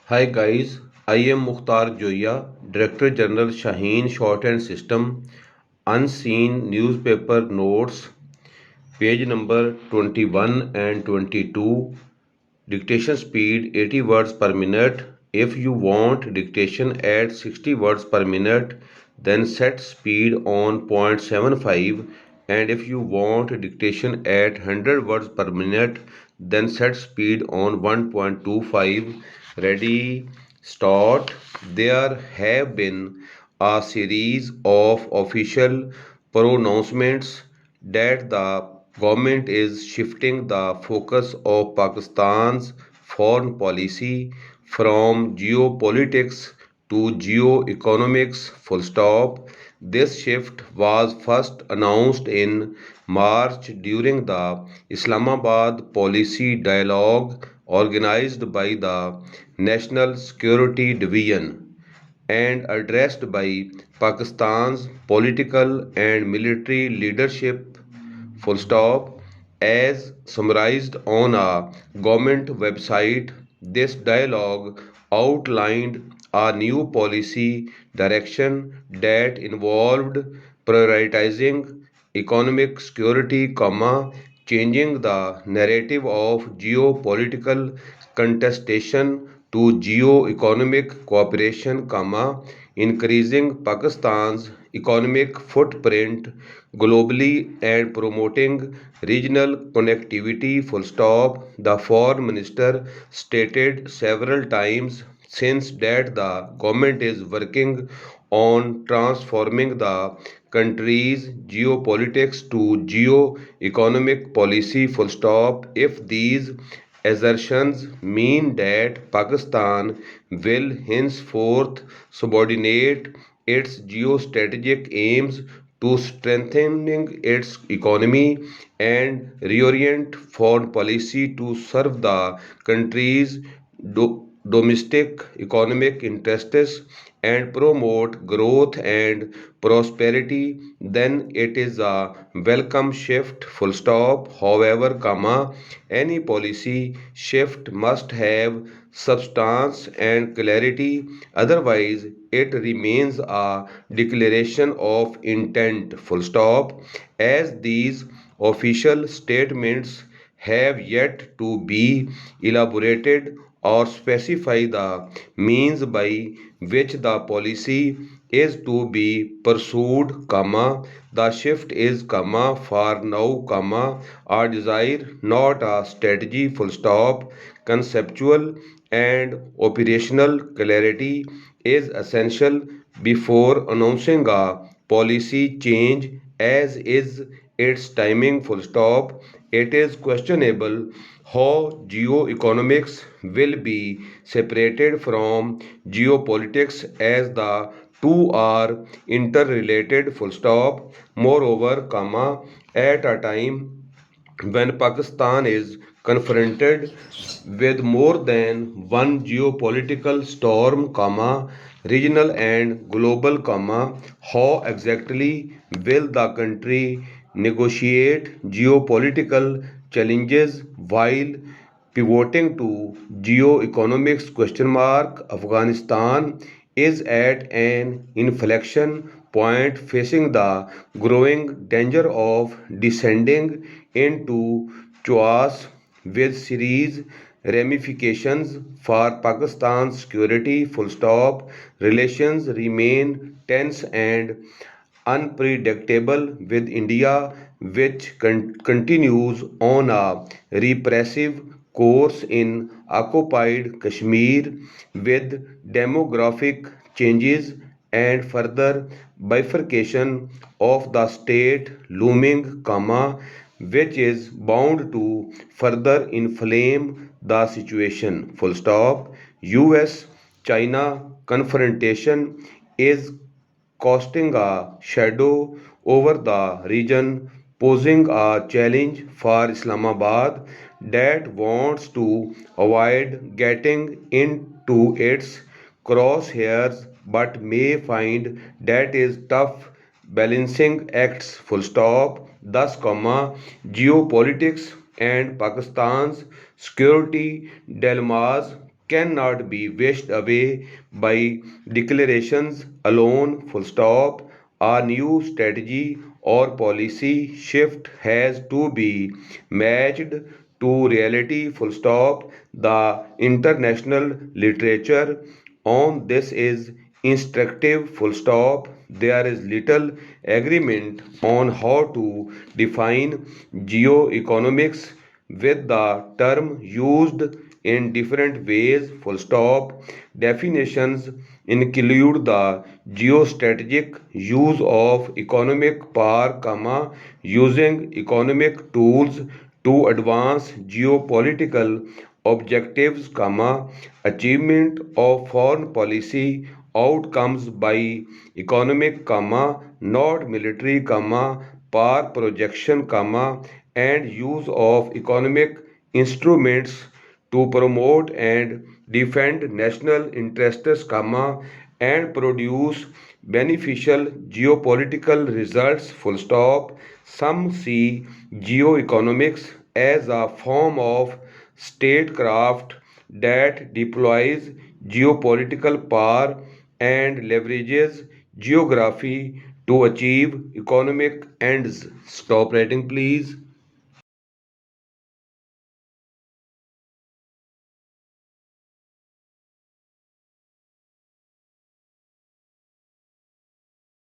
Hi guys, I am Mukhtar Joya, Director General Shaheen Shorthand System, Unseen Newspaper Notes, page number 21 and 22, dictation speed 80 words per minute. If you want dictation at 60 words per minute, then set speed on 0.75, and if you want dictation at 100 words per minute, then set speed on 1.25. Ready, start. There have been a series of official pronouncements that the government is shifting the focus of Pakistan's foreign policy from geopolitics to geoeconomics. Full stop. This shift was first announced in March during the Islamabad Policy Dialogue organized by the National Security Division and addressed by Pakistan's political and military leadership. Full stop. As summarized on a government website, this dialogue outlined a new policy direction that involved prioritizing economic security, changing the narrative of geopolitical contestation to geo-economic cooperation, increasing Pakistan's economic footprint globally and promoting regional connectivity. Full stop. The foreign minister stated several times since that the government is working on transforming the country's geopolitics to geo-economic policy. Full stop. If these assertions mean that Pakistan will henceforth subordinate its geostrategic aims to strengthening its economy and reorient foreign policy to serve the country's domestic economic interests and promote growth and prosperity, then it is a welcome shift. Full stop. However, any policy shift must have substance and clarity, otherwise it remains a declaration of intent. Full stop. As these official statements have yet to be elaborated or specify the means by which the policy is to be pursued, the shift is, for now, a desire, not a strategy. Full stop. Conceptual and operational clarity is essential before announcing a policy change, as is its timing. Full stop. It is questionable how geoeconomics will be separated from geopolitics, as the two are interrelated. Full stop. Moreover, at a time when Pakistan is confronted with more than one geopolitical storm, regional and global, how exactly will the country negotiate geopolitical challenges while pivoting to geo-economics? Question mark. Afghanistan is at an inflection point, facing the growing danger of descending into chaos with serious ramifications for Pakistan's security. Full stop. Relations remain tense and unpredictable with India, which continues on a repressive course in occupied Kashmir, with demographic changes and further bifurcation of the state looming, which is bound to further inflame the situation. Full stop. US China confrontation is casting a shadow over the region, posing a challenge for Islamabad that wants to avoid getting into its crosshairs but may find that is tough balancing acts. Full stop. Thus, geopolitics and Pakistan's security dilemmas cannot be wished away by declarations alone, full stop. A new strategy or policy shift has to be matched to reality, full stop. The international literature on this is instructive, full stop. There is little agreement on how to define geoeconomics, with the term used in different ways, full stop. Definitions include the geostrategic use of economic power, comma, using economic tools to advance geopolitical objectives, comma, achievement of foreign policy outcomes by economic, comma, not military, comma, power projection, comma, and use of economic instruments to promote and defend national interests, comma, and produce beneficial geopolitical results, full stop. Some see geoeconomics as a form of statecraft that deploys geopolitical power and leverages geography to achieve economic ends. Stop writing, please.